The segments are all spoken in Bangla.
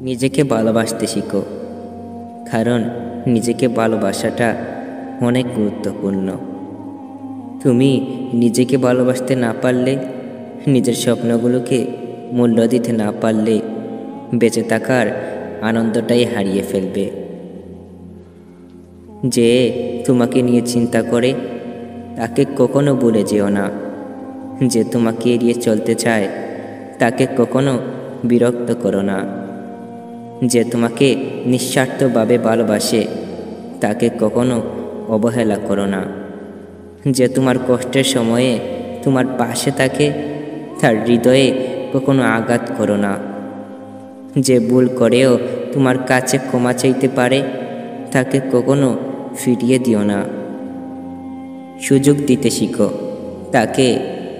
নিজেকে ভালোবাসতে শিখো, কারণ নিজেকে ভালোবাসাটা অনেক গুরুত্বপূর্ণ। তুমি নিজেকে ভালোবাসতে না পারলে, নিজের স্বপ্নগুলোকে মূল্য দিতে না পারলে বেঁচে থাকার আনন্দটাই হারিয়ে ফেলবে। যে তোমাকে নিয়ে চিন্তা করে তাকে কখনো ভুলে যেও না। যে তোমাকে এড়িয়ে চলতে চায় তাকে কখনো বিরক্ত করো না। যে তোমাকে নিঃস্বার্থভাবে ভালোবাসে তাকে কখনো অবহেলা করো না। যে তোমার কষ্টের সময়ে তোমার পাশে থাকে তার হৃদয়ে কখনো আঘাত করো না। যে ভুল করেও তোমার কাছে ক্ষমা চাইতে পারে তাকে কখনো ফিরিয়ে দিও না। সুযোগ দিতে শিখো, তাকে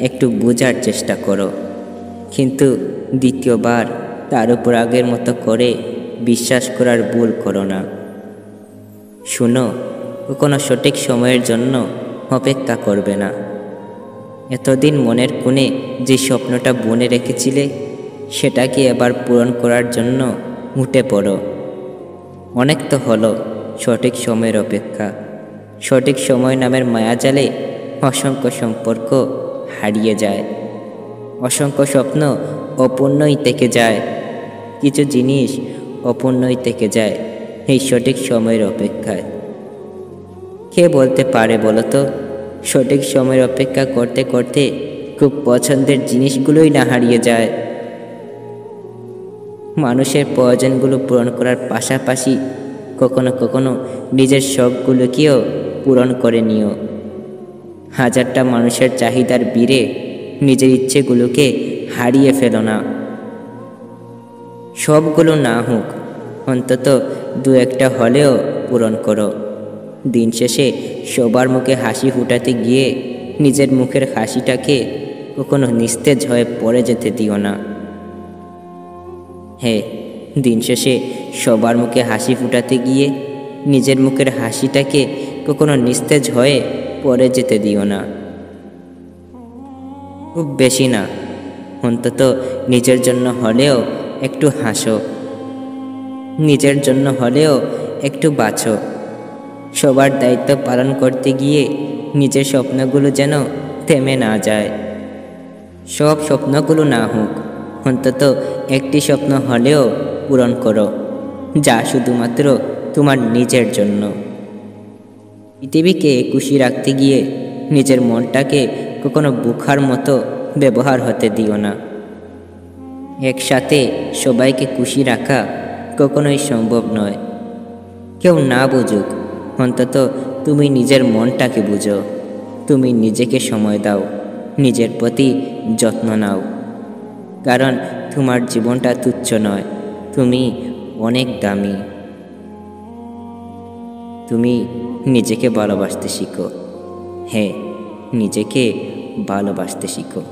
একটু বোঝার চেষ্টা করো, কিন্তু দ্বিতীয়বার তার উপর আগের মতো করে বিশ্বাস করার ভুল করো না। শুনো, কখনো সঠিক সময়ের জন্য অপেক্ষা করবে না। এতদিন মনের কোণে যে স্বপ্নটা বুনে রেখেছিলে সেটাকে এবার পূরণ করার জন্য উঠে পড়ো। অনেক তো হলো সঠিক সময়ের অপেক্ষা। সঠিক সময় নামের মায়াজালে অসংখ্য সম্পর্ক হারিয়ে যায়, অসংখ্য স্বপ্ন অপূর্ণই থেকে যায়, কিছু জিনিস অপূর্ণই থেকে যায় এই সঠিক সময়ের অপেক্ষায়। কে বলতে পারে বলো তো, সঠিক সময়ের অপেক্ষা করতে করতে খুব পছন্দের জিনিসগুলোই না হারিয়ে যায়। মানুষের প্রয়োজনগুলো পূরণ করার পাশাপাশি কখনো কখনো নিজের শখগুলোকেও পূরণ করে নিও। হাজারটা মানুষের চাহিদার ভিড়ে নিজের ইচ্ছেগুলোকে হারিয়ে ফেলো না। সবগুলো না হোক, অন্তত দু একটা হলেও পূরণ করো। দিন শেষে সবার মুখে হাসি ফুটাতে গিয়ে নিজের মুখের হাসিটাকে কখনো নিস্তেজ হয়ে পড়ে যেতে দিও না। হ্যাঁ, দিন শেষে সবার মুখে হাসি ফুটাতে গিয়ে নিজের মুখের হাসিটাকে কখনো নিস্তেজ হয়ে পড়ে যেতে দিও না। খুব বেশি না, অন্তত নিজের জন্য হলেও একটু হাসো, নিজের জন্য হলেও একটু বাঁচো। সবার দায়িত্ব পালন করতে গিয়ে নিজের স্বপ্নগুলো যেন থেমে না যায়। সব স্বপ্নগুলো না হোক, অন্তত একটি স্বপ্ন হলেও পূরণ করো, যা শুধুমাত্র তোমার নিজের জন্য। পৃথিবীকে খুশি রাখতে গিয়ে নিজের মনটাকে কখনো বোকার মতো ব্যবহার হতে দিও না। একসাথে সবাইকে খুশি রাখা কখনোই সম্ভব নয়। কেউ না বুঝুক, অন্তত তুমি নিজের মনটাকে বুঝো। তুমি নিজেকে সময় দাও, নিজের প্রতি যত্ন নাও, কারণ তোমার জীবনটা তুচ্ছ নয়, তুমি অনেক দামি। তুমি নিজেকে ভালোবাসতে শিখো। হ্যাঁ, নিজেকে ভালোবাসতে শিখো।